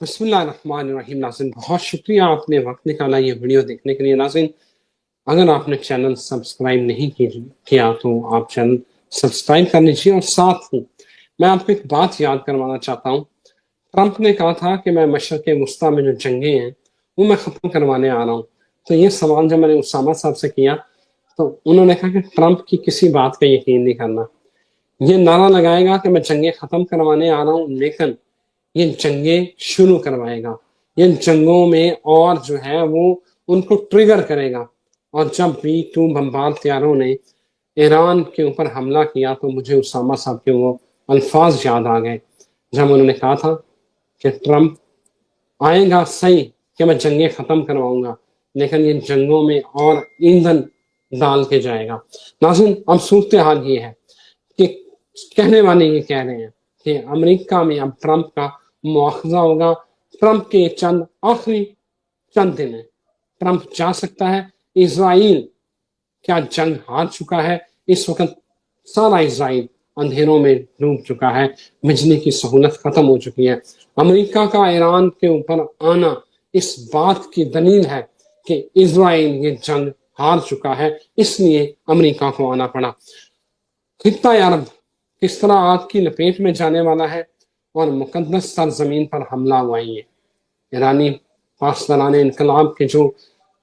بسم اللہ الرحمن الرحیم. ناظرین بہت شکریہ آپ نے وقت نکالا یہ ویڈیو دیکھنے کے لیے. ناظرین اگر آپ نے چینل سبسکرائب نہیں کیا تو آپ چینل سبسکرائب کر لیجیے، اور ساتھ ہی میں آپ کو ایک بات یاد کروانا چاہتا ہوں. ٹرمپ نے کہا تھا کہ میں مشرق وسطیٰ میں جو جنگیں ہیں وہ میں ختم کروانے آ رہا ہوں. تو یہ سوال جب میں نے اسامہ صاحب سے کیا تو انہوں نے کہا کہ ٹرمپ کی کسی بات کا یقین نہیں کرنا. یہ نعرہ لگائے گا کہ میں جنگیں ختم کروانے آ رہا ہوں، لیکن یہ جنگیں شروع کروائے گا. یہ جنگوں میں اور جو ہے وہ ان کو ٹریگر کرے گا. اور جب B-2 بمبار طیاروں نے ایران کے اوپر حملہ کیا تو مجھے اسامہ صاحب کے وہ الفاظ یاد آ گئے جب انہوں نے کہا تھا کہ ٹرمپ آئے گا صحیح کہ میں جنگیں ختم کرواؤں گا، لیکن یہ جنگوں میں اور ایندھن ڈال کے جائے گا. ناظرین اب صورتحال یہ ہے کہ کہنے والے یہ کہہ رہے ہیں کہ امریکہ میں اب ٹرمپ کا مواخذہ ہوگا. ٹرمپ کے آخری چند دن ہیں، ٹرمپ جا سکتا ہے. اسرائیل کیا جنگ ہار چکا ہے؟ اس وقت سارا اسرائیل اندھیروں میں ڈوب چکا ہے، بجلی کی سہولت ختم ہو چکی ہے. امریکہ کا ایران کے اوپر آنا اس بات کی دلیل ہے کہ اسرائیل یہ جنگ ہار چکا ہے، اس لیے امریکہ کو آنا پڑا. خطہ عرب کس طرح آگ کی لپیٹ میں جانے والا ہے اور مقدس سرزمین پر حملہ ہوا ہے. ایرانی پاسداران انقلاب کے جو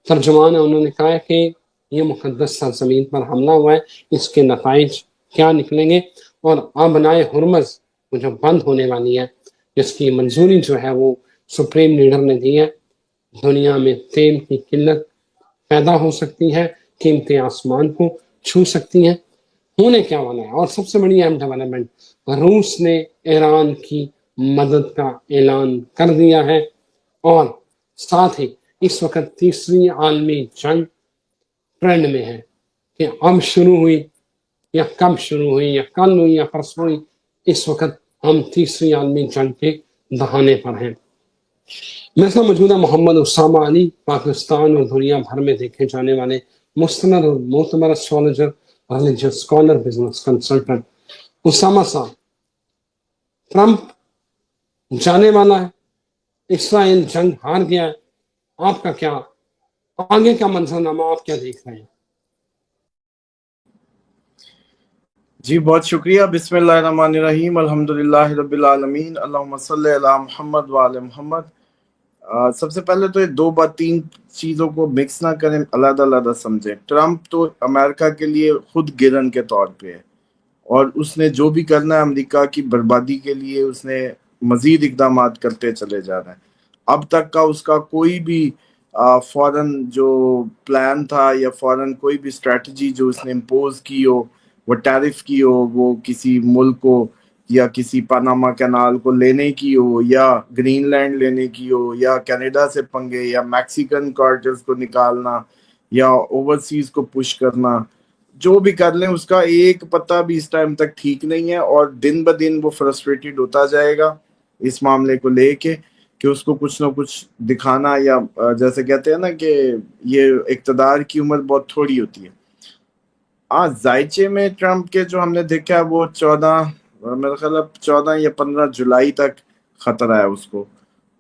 ترجمان ہیں انہوں نے کہا ہے کہ یہ مقدس سرزمین پر حملہ ہوا ہے، اس کے نتائج کیا نکلیں گے. اور آبنائے ہرمز وہ جو بند ہونے والی ہے جس کی منظوری جو ہے وہ سپریم لیڈر نے دی ہے، دنیا میں تیل کی قلت پیدا ہو سکتی ہے، قیمتیں آسمان کو چھو سکتی ہیں. ہونے کیا والا ہے؟ اور سب سے بڑی اہم ڈیولپمنٹ، روس نے ایران کی مدد کا اعلان کر دیا ہے. اور ساتھ ہی اس وقت تیسری عالمی جنگ ٹرینڈ میں ہے کہ اب شروع ہوئی یا کب شروع ہوئی یا کل ہوئی یا پرسوں ہوئی، اس وقت ہم تیسری عالمی جنگ کے دہانے پر ہیں. مثلا موجودہ محمد اسامہ علی پاکستان اور دنیا بھر میں دیکھے جانے والے مستند اور معتبر astrologer, religious scholar, business consultant Osama صاحب، ٹرمپ جانے والا ہے، اسرائیل جنگ ہار گیا ہے. آپ کا کیا آگے کا منظرنامہ، آپ کیا دیکھ رہے ہیں؟ جی بہت شکریہ. بسم اللہ الرحمن الرحیم. الحمدللہ رب العالمین. اللہم صلی علی محمد وعلی محمد. سب سے پہلے تو یہ دو بات تین چیزوں کو مکس نہ کریں، علیحدہ علیحدہ سمجھیں. ٹرمپ تو امریکہ کے لیے خود گرن کے طور پہ ہے، اور اس نے جو بھی کرنا ہے امریکہ کی بربادی کے لیے اس نے مزید اقدامات کرتے چلے جا رہے ہیں. اب تک کا اس کا کوئی بھی فوراً جو پلان تھا یا فوراً کوئی بھی اسٹریٹجی جو اس نے امپوز کی ہو، وہ ٹیرف کی ہو، وہ کسی ملک کو یا کسی پاناما کینال کو لینے کی ہو، یا گرین لینڈ لینے کی ہو، یا کینیڈا سے پنگے، یا میکسیکن کارٹلز کو نکالنا، یا اوورسیز کو پش کرنا، جو بھی کر لیں اس کا ایک پتہ بھی اس ٹائم تک ٹھیک نہیں ہے. اور دن بدن وہ فرسٹریٹڈ ہوتا جائے گا اس معاملے کو لے کے کہ اس کو کچھ نہ کچھ دکھانا، یا جیسے کہتے ہیں نا کہ یہ اقتدار کی عمر بہت تھوڑی ہوتی ہے. زائچے میں ٹرمپ کے جو ہم نے دیکھا ہے وہ 14 یا 15 جولائی تک خطرہ ہے اس کو.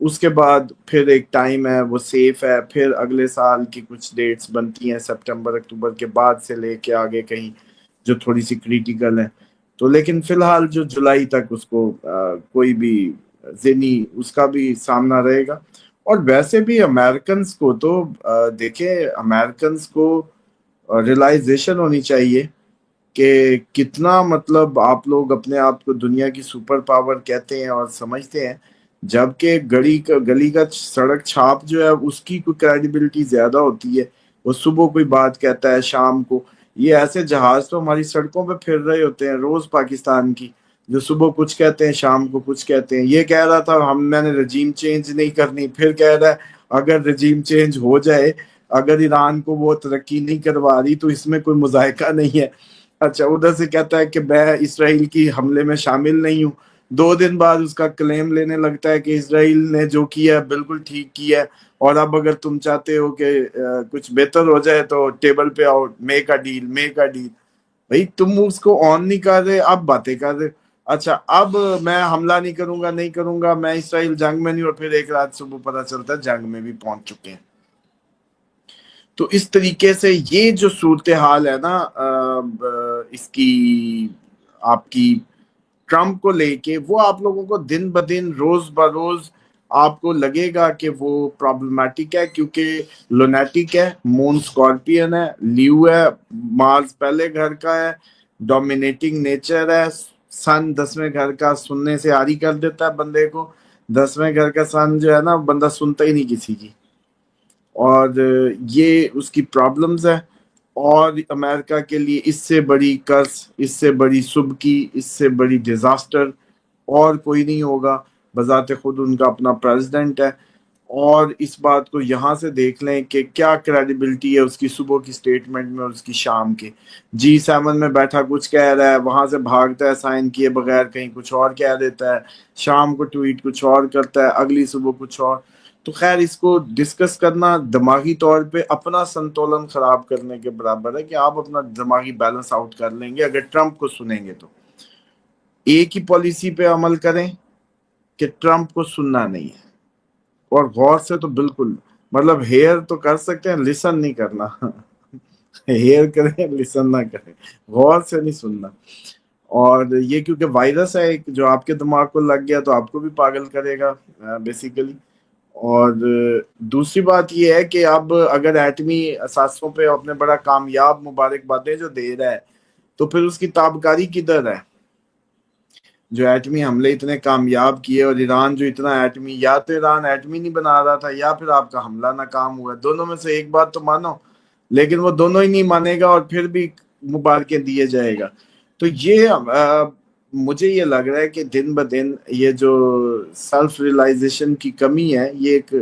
اس کے بعد پھر ایک ٹائم ہے وہ سیف ہے، پھر اگلے سال کی کچھ ڈیٹس بنتی ہیں سپٹمبر اکتوبر کے بعد سے لے کے آگے کہیں جو تھوڑی سی کریٹیکل ہیں. تو لیکن فی الحال جو جولائی تک اس کو کوئی بھی ذہنی اس کا بھی سامنا رہے گا. اور ویسے بھی امریکنز کو تو دیکھیں، امریکنز کو ریلائزیشن ہونی چاہیے کہ کتنا مطلب آپ لوگ اپنے آپ کو دنیا کی سپر پاور کہتے ہیں اور سمجھتے ہیں، جبکہ گلی کا سڑک چھاپ جو ہے اس کی کوئی کریڈیبلٹی زیادہ ہوتی ہے. وہ صبح کوئی بات کہتا ہے شام کو، یہ ایسے جہاز تو ہماری سڑکوں پہ پھر رہے ہوتے ہیں روز پاکستان کی، جو صبح کچھ کہتے ہیں شام کو کچھ کہتے ہیں. یہ کہہ رہا تھا میں نے رجیم چینج نہیں کرنی، پھر کہہ رہا ہے اگر رجیم چینج ہو جائے، اگر ایران کو وہ ترقی نہیں کروا رہی تو اس میں کوئی مذائقہ نہیں ہے. اچھا ادھر سے کہتا ہے کہ میں اسرائیل کی حملے میں شامل نہیں ہوں. 2 دن بعد اس کا کلیم لینے لگتا ہے کہ اسرائیل نے جو کیا ہے بالکل ٹھیک کیا ہے، اور اب اگر تم چاہتے ہو کہ کچھ بہتر ہو جائے تو ٹیبل پہ آؤ، میک اے ڈیل. بھائی تم اس کو آن نہیں کر رہے، اب باتیں کر رہے. اچھا اب میں حملہ نہیں کروں گا، میں اسرائیل جنگ میں نہیں، اور پھر ایک رات صبح پتہ چلتا ہے جنگ میں بھی پہنچ چکے ہیں. تو اس طریقے سے یہ جو صورتحال ہے نا اس کی آپ کی ٹرمپ کو لے کے، وہ آپ لوگوں کو دن بدن روز بروز آپ کو لگے گا کہ وہ پرابلمٹک ہے، کیونکہ لونیٹک ہے، مون سکارپین ہے، لیو ہے، مارس پہلے گھر کا ہے، ڈومینیٹنگ نیچر ہے، سن 10ویں گھر کا سننے سے عاری کر دیتا ہے بندے کو. 10ویں گھر کا سن جو ہے نا بندہ سنتا ہی نہیں کسی کی، اور یہ اس کی پرابلمز ہے. اور امریکہ کے لیے اس سے بڑی قرض، اس سے بڑی سبکی، اس سے بڑی ڈیزاسٹر اور کوئی نہیں ہوگا. بذات خود ان کا اپنا پریزیڈنٹ ہے، اور اس بات کو یہاں سے دیکھ لیں کہ کیا کریڈیبلٹی ہے اس کی صبح کی سٹیٹمنٹ میں اور اس کی شام کے. G7 میں بیٹھا کچھ کہہ رہا ہے، وہاں سے بھاگتا ہے سائن کیے بغیر کہیں کچھ اور کہہ دیتا ہے، شام کو ٹویٹ کچھ اور کرتا ہے، اگلی صبح کچھ اور. تو خیر اس کو ڈسکس کرنا دماغی طور پہ اپنا سنتولن خراب کرنے کے برابر ہے، کہ آپ اپنا دماغی بیلنس آؤٹ کر لیں گے اگر ٹرمپ کو سنیں گے. تو ایک ہی پالیسی پہ عمل کریں کہ ٹرمپ کو سننا نہیں ہے، اور غور سے تو بالکل، مطلب ہیئر تو کر سکتے ہیں، لسن نہیں کرنا. ہیئر کریں لسن نہ کریں، غور سے نہیں سننا. اور یہ کیونکہ وائرس ہے ایک جو آپ کے دماغ کو لگ گیا تو آپ کو بھی پاگل کرے گا بیسیکلی. اور دوسری بات یہ ہے کہ اب اگر ایٹمی اثاثوں پہ اپنے بڑا کامیاب مبارکبادیں جو دے رہا ہے، تو پھر اس کی تابکاری کدھر ہے؟ جو ایٹمی حملے اتنے کامیاب کیے، اور ایران جو اتنا ایٹمی، یا تو ایران ایٹمی نہیں بنا رہا تھا، یا پھر آپ کا حملہ ناکام ہوا. دونوں میں سے ایک بات تو مانو، لیکن وہ دونوں ہی نہیں مانے گا اور پھر بھی مبارکیں دیے جائے گا. تو یہ مجھے یہ لگ رہا ہے کہ دن بدن یہ جو سیلف ریلائزیشن کی کمی ہے، یہ ایک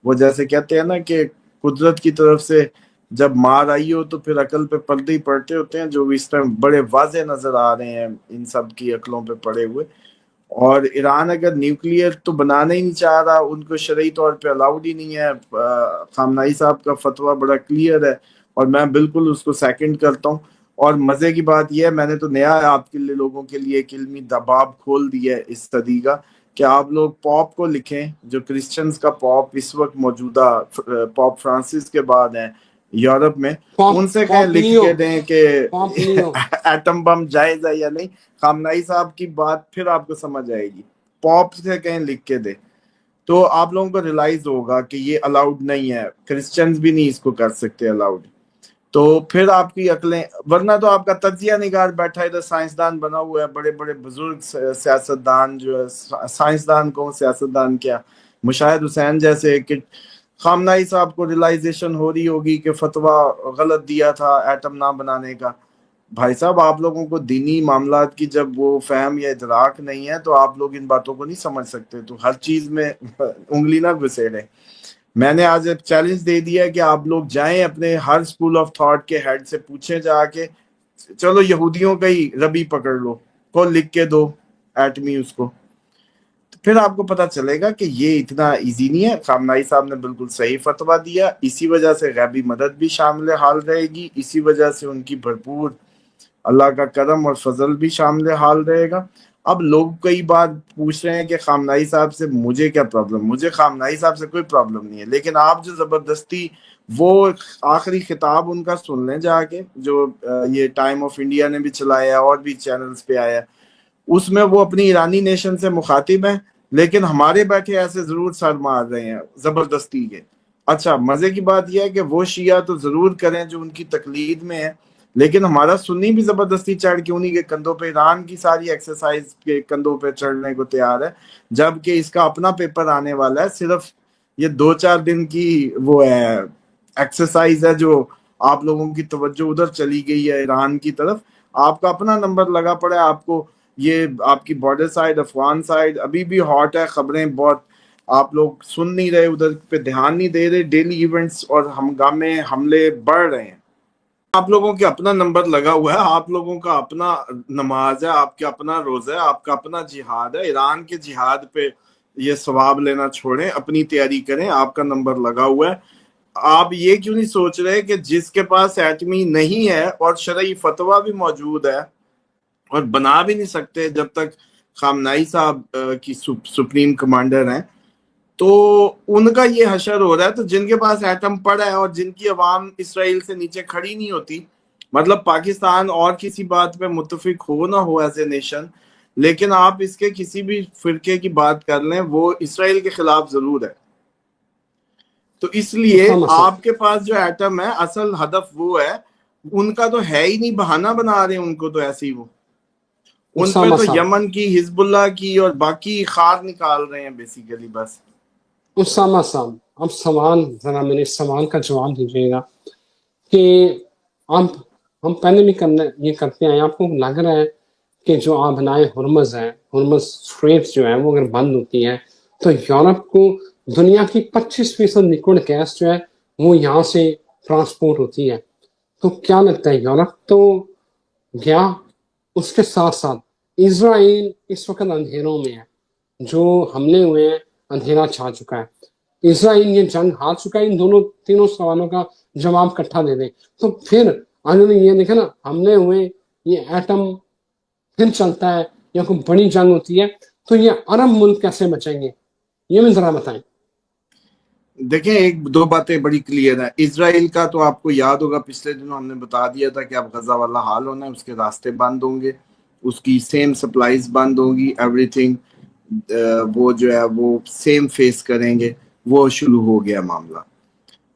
وہ جیسے کہتے ہیں نا کہ قدرت کی طرف سے جب مار آئی ہو تو پھر عقل پہ پردے ہی پڑتے ہوتے ہیں، جو اس ٹائم بڑے واضح نظر آ رہے ہیں ان سب کی عقلوں پہ پڑے ہوئے. اور ایران اگر نیوکلیئر تو بنانا ہی نہیں چاہ رہا، ان کو شرعی طور پہ الاؤڈ ہی نہیں ہے. خامنائی صاحب کا فتویٰ بڑا کلیئر ہے، اور میں بالکل اس کو سیکنڈ کرتا ہوں. اور مزے کی بات یہ ہے، میں نے تو نیا آپ کے لیے لوگوں کے لیے ایک علمی دباب کھول دیا ہے اس صدی کا، کہ آپ لوگ پاپ کو لکھیں، جو کرسچنز کا پاپ اس وقت موجودہ پاپ فرانسس کے بعد ہیں یورپ میں، ان سے کہیں پاپ لکھ لیو کے دیں کہ پاپ لیو ایٹم بم جائز ہے یا نہیں. خامنائی صاحب کی بات پھر آپ کو سمجھ آئے گی، پاپ سے کہیں لکھ کے دے، تو آپ لوگوں کو ریلائز ہوگا کہ یہ الاؤڈ نہیں ہے. کرسچنز بھی نہیں اس کو کر سکتے الاؤڈ. تو پھر آپ کی عقلیں، ورنہ تو آپ کا تجزیہ نگار بیٹھا ادھر سائنسدان بنا ہوا ہے، بڑے بڑے بزرگ سیاستدان، جو ہے سائنسدان کو سیاستدان کیا، مشاہد حسین جیسے، کہ خامنائی صاحب کو ریلائزیشن ہو رہی ہوگی کہ فتویٰ غلط دیا تھا ایٹم نہ بنانے کا. بھائی صاحب آپ لوگوں کو دینی معاملات کی جب وہ فہم یا ادراک نہیں ہے تو آپ لوگ ان باتوں کو نہیں سمجھ سکتے. تو ہر چیز میں انگلی نہ گھسیڑیں. میں نے آج ایک چیلنج دے دیا کہ آپ لوگ جائیں اپنے ہر اسکول آف تھاٹ کے ہیڈ سے پوچھیں جا کے، چلو یہودیوں کا ہی ربی پکڑ لو، کو لکھ کے دو ایٹمی اس کو، پھر آپ کو پتا چلے گا کہ یہ اتنا ایزی نہیں ہے. خامنائی صاحب نے بالکل صحیح فتویٰ دیا، اسی وجہ سے غیبی مدد بھی شامل حال رہے گی، اسی وجہ سے ان کی بھرپور اللہ کا کرم اور فضل بھی شامل حال رہے گا. اب لوگ کئی بار پوچھ رہے ہیں کہ خامنائی صاحب سے مجھے کیا پرابلم. مجھے خامنائی صاحب سے کوئی پرابلم نہیں ہے، لیکن آپ جو زبردستی وہ آخری خطاب ان کا سن لیں جا کے، جو یہ ٹائم آف انڈیا نے بھی چلایا اور بھی چینلز پہ آیا، اس میں وہ اپنی ایرانی نیشن سے مخاطب ہیں، لیکن ہمارے بیٹھے ایسے ضرور سر مار رہے ہیں زبردستی کے. اچھا مزے کی بات یہ ہے کہ وہ شیعہ تو ضرور کریں جو ان کی تقلید میں ہے، لیکن ہمارا سنی بھی زبردستی چڑھ کے انہی کے کندھوں پہ، ایران کی ساری ایکسرسائز کے کندھوں پہ چڑھنے کو تیار ہے، جبکہ اس کا اپنا پیپر آنے والا ہے. صرف یہ 2-4 دن کی وہ ہے ایکسرسائز ہے، جو آپ لوگوں کی توجہ ادھر چلی گئی ہے ایران کی طرف. آپ کا اپنا نمبر لگا پڑا ہے. آپ کو یہ آپ کی بارڈر سائڈ، افغان سائڈ ابھی بھی ہاٹ ہے، خبریں بہت، آپ لوگ سن نہیں رہے، ادھر پہ دھیان نہیں دے رہے. ڈیلی ایونٹس اور ہنگامے حملے بڑھ رہے ہیں. آپ لوگوں کے اپنا نمبر لگا ہوا ہے، آپ لوگوں کا اپنا نماز ہے، آپ کا اپنا روزہ ہے، آپ کا اپنا جہاد ہے. ایران کے جہاد پہ یہ ثواب لینا چھوڑیں، اپنی تیاری کریں. آپ کا نمبر لگا ہوا ہے. آپ یہ کیوں نہیں سوچ رہے کہ جس کے پاس ایٹمی نہیں ہے اور شرعی فتویٰ بھی موجود ہے اور بنا بھی نہیں سکتے جب تک خامنائی صاحب کی سپریم کمانڈر ہیں. تو ان کا یہ حشر ہو رہا ہے. تو جن کے پاس ایٹم پڑا ہے اور جن کی عوام اسرائیل سے نیچے کھڑی نہیں ہوتی، مطلب پاکستان اور کسی بات پہ متفق ہو نہ ہو ایز اے نیشن، لیکن آپ اس کے کسی بھی فرقے کی بات کر لیں وہ اسرائیل کے خلاف ضرور ہے. تو اس لیے اسامہ صاحب آپ کے پاس جو ایٹم ہے اصل ہدف وہ ہے، ان کا تو ہے ہی نہیں، بہانہ بنا رہے ہیں ان کو تو ایسے ہی. وہ ان پہ اسامہ تو صاحب یمن کی، حزب اللہ کی اور باقی خار نکال رہے ہیں بیسیکلی بس. اسامہ صاحب اب سوال ذرا میرے سوال کا جواب دیجیے گا کہ آپ ہم پہلے بھی یہ کرتے ہیں، آپ کو لگ رہا ہے کہ جو آبنائے ہرمز ہے، ہرمز اسٹریٹس جو ہے وہ اگر بند ہوتی ہے تو یورپ کو دنیا کی 25% لکوڈ گیس جو ہے وہ یہاں سے ٹرانسپورٹ ہوتی ہے. تو کیا لگتا ہے یورپ تو گیا، اس کے ساتھ ساتھ اسرائیل اس وقت اندھیروں میں ہے، جو حملے ہوئے ہیں اندھیرا چھا چکا ہے. اسرائیل یہ جنگ ہار چکا ہے. ان تینوں سوالوں کا جواب کٹھا دے دیں تو پھر انہوں نے یہ دیکھا نا، حملے ہوئے، یہ ایٹم پھر چلتا ہے یا کوئی بڑی جنگ ہوتی ہے تو یہ عرب ملک کیسے بچیں گے، یہ بھی ذرا بتائیں. دیکھیں ایک دو باتیں بڑی کلیئر ہیں. اسرائیل کا تو آپ کو یاد ہوگا پچھلے دنوں ہم نے بتا دیا تھا کہ اب غزہ والا حال ہونا ہے، اس کے راستے بند ہوں گے، اس کی سیم سپلائیز بند ہوگی، ایوری تھنگ وہ جو ہے وہ سیم فیس کریں گے. وہ شروع ہو گیا معاملہ.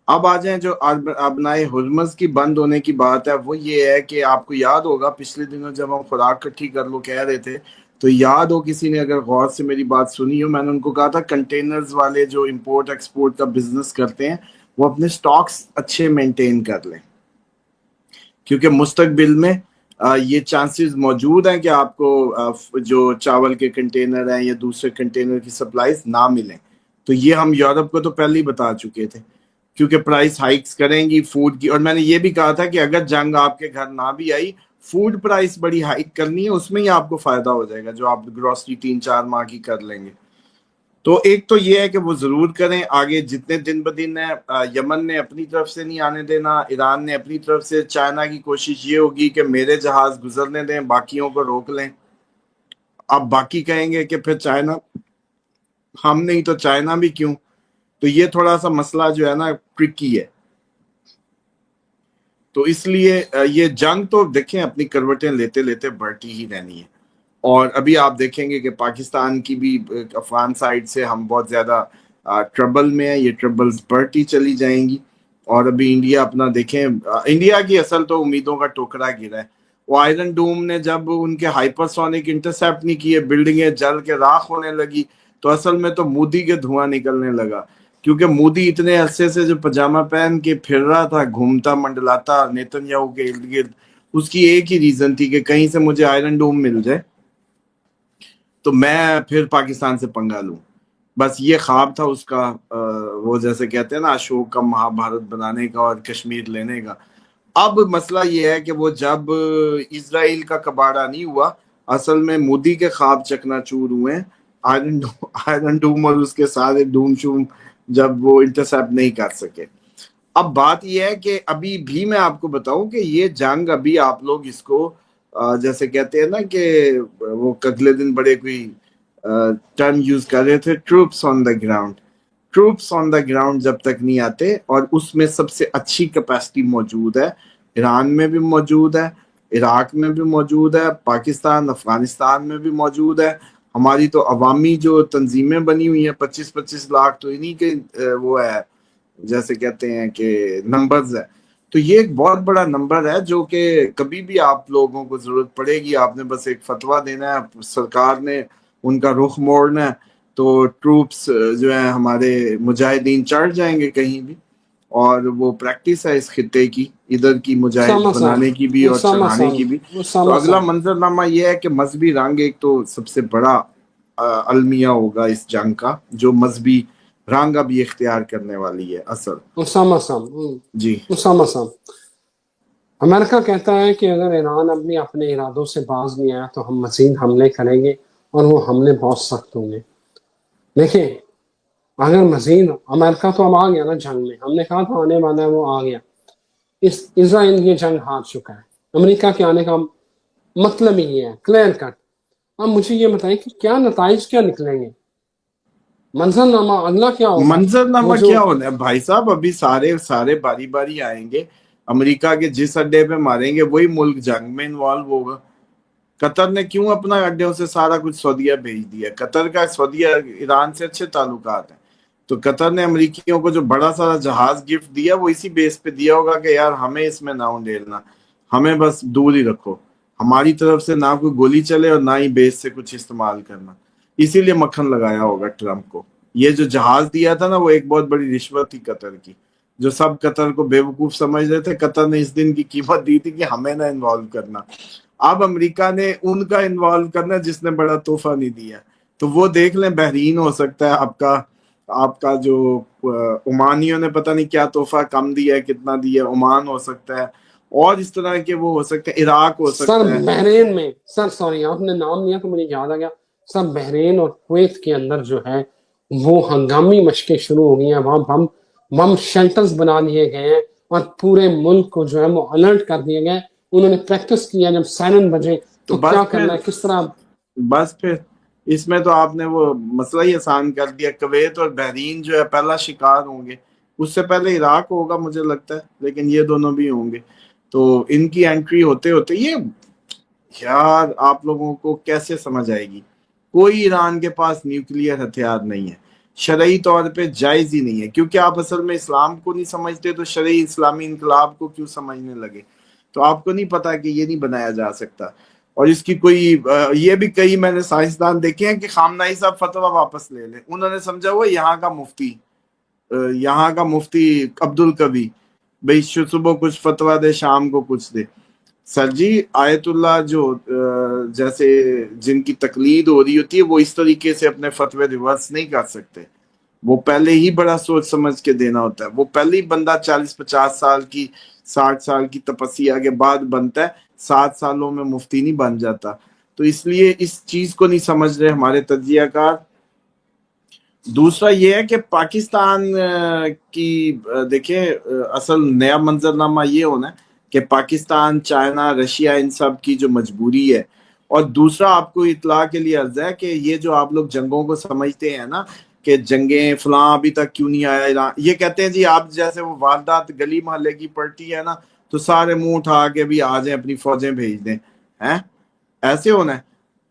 اب آ جائیں جو ابنائے ہرمز کی بند ہونے کی بات ہے، وہ یہ ہے کہ آپ کو یاد ہوگا پچھلے دنوں جب ہم خوراک کٹھی کر لو کہہ رہے تھے تو یاد ہو کسی نے اگر غور سے میری بات سنی ہو، میں نے ان کو کہا تھا کنٹینرز والے جو امپورٹ ایکسپورٹ کا بزنس کرتے ہیں وہ اپنے سٹاکس اچھے مینٹین کر لیں، کیونکہ مستقبل میں یہ چانسز موجود ہیں کہ آپ کو جو چاول کے کنٹینر ہیں یا دوسرے کنٹینر کی سپلائیز نہ ملیں. تو یہ ہم یورپ کو تو پہلے ہی بتا چکے تھے، کیونکہ پرائس ہائکس کریں گی فوڈ کی. اور میں نے یہ بھی کہا تھا کہ اگر جنگ آپ کے گھر نہ بھی آئی، فوڈ پرائس بڑی ہائک کرنی ہے، اس میں ہی آپ کو فائدہ ہو جائے گا جو آپ گروسری 3-4 ماہ کی کر لیں گے. تو ایک تو یہ ہے کہ وہ ضرور کریں. آگے جتنے دن بدن ہے، یمن نے اپنی طرف سے نہیں آنے دینا، ایران نے اپنی طرف سے، چائنا کی کوشش یہ ہوگی کہ میرے جہاز گزرنے دیں، باقیوں کو روک لیں. اب باقی کہیں گے کہ پھر چائنا، ہم نہیں تو چائنا بھی کیوں. تو یہ تھوڑا سا مسئلہ جو ہے نا ٹرکی ہے. تو اس لیے یہ جنگ تو دیکھیں اپنی کروٹیں لیتے لیتے بڑھتی ہی رہنی ہے. اور ابھی آپ دیکھیں گے کہ پاکستان کی بھی افغان سائڈ سے ہم بہت زیادہ ٹربل میں ہیں، یہ ٹربلز بڑھتی چلی جائیں گی. اور ابھی انڈیا اپنا دیکھیں، انڈیا کی اصل تو امیدوں کا ٹوکرا گرا ہے. وہ آئرن ڈوم نے جب ان کے ہائپر سونک انٹرسیپٹ نہیں کیے، بلڈنگیں جل کے راکھ ہونے لگی، تو اصل میں تو مودی کے دھواں نکلنے لگا. کیونکہ مودی اتنے عرصے سے جو پجامہ پہن کے پھر رہا تھا، گھومتا منڈلاتا نیتن یاہو کے ارد گرد، اس کی ایک ہی ریزن تھی کہ کہیں سے مجھے آئرن ڈوم مل جائے تو میں پھر پاکستان سے پنگا لوں. بس یہ خواب تھا اس کا، وہ جیسے کہتے ہیں نا اشوک کا مہا بھارت بنانے کا اور کشمیر لینے کا. اب مسئلہ یہ ہے کہ وہ جب اسرائیل کا کباڑہ نہیں ہوا، اصل میں مودی کے خواب چکنا چور ہوئے ہیں. آئرن ڈوم اور اس کے ساتھ ڈوم شوم جب وہ انٹرسیپٹ نہیں کر سکے. اب بات یہ ہے کہ ابھی بھی میں آپ کو بتاؤں کہ یہ جنگ ابھی آپ لوگ اس کو جیسے کہتے ہیں نا کہ وہ اگلے دن بڑے کوئی ٹرم یوز کر رہے تھے، troops on the ground. Troops on the ground جب تک نہیں آتے، اور اس میں سب سے اچھی کیپیسٹی موجود ہے، ایران میں بھی موجود ہے، عراق میں بھی موجود ہے، پاکستان افغانستان میں بھی موجود ہے. ہماری تو عوامی جو تنظیمیں بنی ہوئی ہیں 25-25 لاکھ تو انہی کے وہ ہے، جیسے کہتے ہیں کہ نمبرز ہے. تو یہ ایک بہت بڑا نمبر ہے جو کہ کبھی بھی آپ لوگوں کو ضرورت پڑے گی، آپ نے بس ایک فتویٰ دینا ہے، سرکار نے ان کا رخ موڑنا ہے، تو ٹروپس جو ہیں ہمارے مجاہدین چڑھ جائیں گے کہیں بھی. اور وہ پریکٹس ہے اس خطے کی، ادھر کی مجاہد اسامہ بنانے کی بھی صاحب اور اسامہ چڑھانے کی بھی. صاحب تو اسامہ اگلا صاحب منظرنامہ یہ ہے کہ مذہبی رنگ ایک تو سب سے بڑا المیہ ہوگا اس جنگ کا، جو مذہبی رنگ اب یہ اختیار کرنے والی ہے اصل. اسامہ صاحب جی اسامہ صاحب امریکہ کہتا ہے کہ اگر ایران اپنے ارادوں سے باز نہیں آیا تو ہم مزید حملے کریں گے، اور وہ حملے بہت سخت ہوں گے. دیکھیں اگر مزید امریکہ تو اب آ گیا نا جنگ میں، ہم نے کہا تھا آنے والا ہے، وہ آ گیا. اسرائیل یہ جنگ ہار چکا ہے، امریکہ کے آنے کا مطلب یہ ہے کلیئر کٹ. اب مجھے یہ بتائیں کہ کیا نتائج کیا نکلیں گے, منظر نامہ اگلا کیا ہوگا؟ منظر نامہ وہ جو کیا ہونا ہے بھائی صاحب؟ ابھی سارے باری باری آئیں گے. امریکہ کے جس اڈے پہ ماریں گے وہی ملک جنگ میں انوالو ہوگا. قطر نے کیوں اپنا اڈوں سے سارا کچھ سعودیہ بھیج دیا؟ قطر کا سعودیہ ایران سے اچھے تعلقات ہیں, تو قطر نے امریکیوں کو جو بڑا سارا جہاز گفٹ دیا وہ اسی بیس پہ دیا ہوگا کہ یار ہمیں اس میں نہ انڈیلنا, ہمیں بس دور ہی رکھو, ہماری طرف سے نہ کوئی گولی چلے اور نہ ہی بیس سے کچھ استعمال کرنا. اسی لیے مکھن لگایا ہوگا ٹرمپ کو. یہ جو جہاز دیا تھا نا وہ ایک بہت بڑی رشوت تھی قطر کی, جو سب قطر کو بیوقوف سمجھ رہے تھے. قطر نے اس دن کی قیمت دی تھی کہ ہمیں نہ انوالو کرنا. اب امریکہ نے ان کا انوالو کرنا جس نے بڑا تحفہ نہیں دیا. تو وہ دیکھ لیں, بحرین ہو سکتا ہے آپ کا جو عمانیوں نے پتہ نہیں کیا تحفہ کم دیا ہے, کتنا دیا ہے, عمان ہو سکتا ہے, اور اس طرح کے وہ ہو سکتے ہیں, عراق ہو سر سکتا ہے. بحرین میں, سر سوری آپ نے نام لیا تو مجھے یاد آ گیا, سر بحرین اور کویت کے اندر جو ہے وہ ہنگامی مشقیں شروع ہو گئی ہیں. وہاں بم شیلٹرز بنا دیے گئے ہیں اور پورے ملک کو جو ہے وہ الرٹ کر دیے گئے. انہوں نے پریکٹس کیا جب سائرن بجے تو کیا کرنا ہے, کس طرح. بس پھر اس میں تو آپ نے وہ مسئلہ ہی آسان کر دیا. کویت اور بحرین جو ہے پہلا شکار ہوں گے. اس سے پہلے عراق ہوگا مجھے لگتا ہے, لیکن یہ دونوں بھی ہوں گے. تو ان کی انٹری ہوتے ہوتے یہ یار آپ لوگوں کو کیسے سمجھ آئے گی, کوئی ایران کے پاس نیوکلیئر ہتھیار نہیں ہے, شرعی طور پہ جائز ہی نہیں ہے. کیونکہ آپ اصل میں اسلام کو نہیں سمجھتے تو شرعی اسلامی انقلاب کو کیوں سمجھنے لگے؟ تو آپ کو نہیں پتا کہ یہ نہیں بنایا جا سکتا. اور اس کی کوئی یہ بھی کئی میں نے سائنسدان دیکھے ہیں کہ خامنائی صاحب فتویٰ واپس لے لیں. انہوں نے سمجھا ہوا یہاں کا مفتی عبد القوی بھائی صبح کچھ فتویٰ دے, شام کو کچھ دے. سر جی آیت اللہ جو جیسے جن کی تقلید ہو رہی ہوتی ہے وہ اس طریقے سے اپنے فتوے ریورس نہیں کر سکتے. وہ پہلے ہی بڑا سوچ سمجھ کے دینا ہوتا ہے. وہ پہلے ہی بندہ 40-50 سال کی 60 سال کی تپسیا کے بعد بنتا ہے, 7 سالوں میں مفتی نہیں بن جاتا. تو اس لیے اس چیز کو نہیں سمجھ رہے ہمارے تجزیہ کار. دوسرا یہ ہے کہ پاکستان کی دیکھیں اصل نیا منظر نامہ یہ ہونا ہے کہ پاکستان, چائنا, رشیا ان سب کی جو مجبوری ہے. اور دوسرا آپ کو اطلاع کے لیے عرض ہے کہ یہ جو آپ لوگ جنگوں کو سمجھتے ہیں نا کہ جنگیں فلاں ابھی تک کیوں نہیں آیا ایران, یہ کہتے ہیں جی آپ جیسے وہ واردات گلی محلے کی پڑتی ہے نا تو سارے منہ اٹھا کے بھی آ جائیں اپنی فوجیں بھیج دیں, ہیں ایسے ہونا ہے.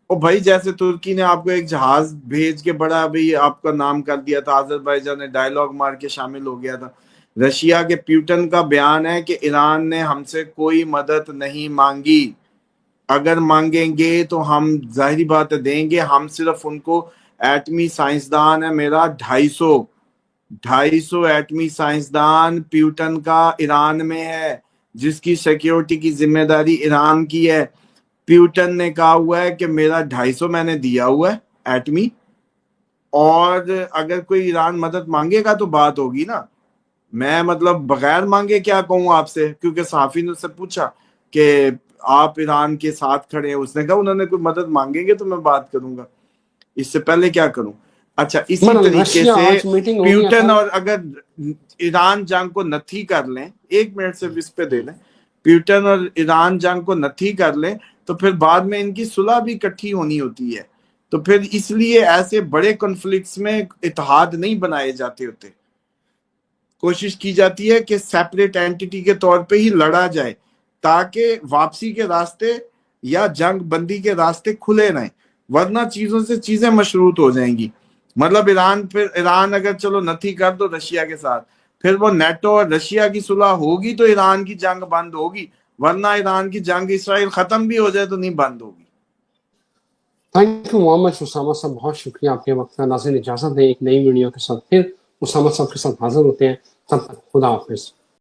اور بھائی جیسے ترکی نے آپ کو ایک جہاز بھیج کے بڑا بھی آپ کا نام کر دیا تھا, آذربائیجان نے ڈائیلاگ مار کے شامل ہو گیا تھا. رشیا کے پیوٹن کا بیان ہے کہ ایران نے ہم سے کوئی مدد نہیں مانگی, اگر مانگیں گے تو ہم ظاہری بات دیں گے. ہم صرف ان کو ایٹمی سائنسدان ہے میرا 250 ایٹمی سائنسدان پیوٹن کا ایران میں ہے, جس کی سیکیورٹی کی ذمہ داری ایران کی ہے. پیوٹن نے کہا ہوا ہے کہ میرا 250 میں نے دیا ہوا ہے ایٹمی, اور اگر کوئی ایران مدد مانگے گا تو بات ہوگی نا. میں مطلب بغیر مانگے کیا کہوں آپ سے, کیونکہ صحافی نے اس سے پوچھا کہ آپ ایران کے ساتھ کھڑے ہیں, اس نے کہا انہوں نے کوئی مدد مانگیں گے تو میں بات کروں گا, اس سے پہلے کیا کروں. اچھا اسی طریقے سے پیوٹن اور اگر ایران جنگ کو نتھی کر لیں, 1 منٹ سے اس پہ دے لیں, پیوٹن اور ایران جنگ کو نتھی کر لیں تو پھر بعد میں ان کی صلح بھی اکٹھی ہونی ہوتی ہے. تو پھر اس لیے ایسے بڑے کنفلکٹس میں اتحاد نہیں بنائے جاتے ہوتے, کوشش کی جاتی ہے کہ سیپریٹ اینٹی کے طور پہ ہی لڑا جائے تاکہ واپسی کے راستے یا جنگ بندی کے راستے کھلے رہیں, ورنہ چیزوں سے چیزیں مشروط ہو جائیں گی. مطلب ایران اگر چلو نتھی کر دو رشیا کے ساتھ, پھر وہ نیٹو اور رشیا کی صلح ہوگی تو ایران کی جنگ بند ہوگی, ورنہ ایران کی جنگ اسرائیل ختم بھی ہو جائے تو نہیں بند ہوگی. تھینک یو محمد اسامہ صاحب, بہت شکریہ آپ کے وقت کا. ناظرین اجازت دیں ایک نئی ویڈیو کے ساتھ پھر اسامہ صاحب کے ساتھ حاضر ہوتے ہیں, تب تک خدا حافظ.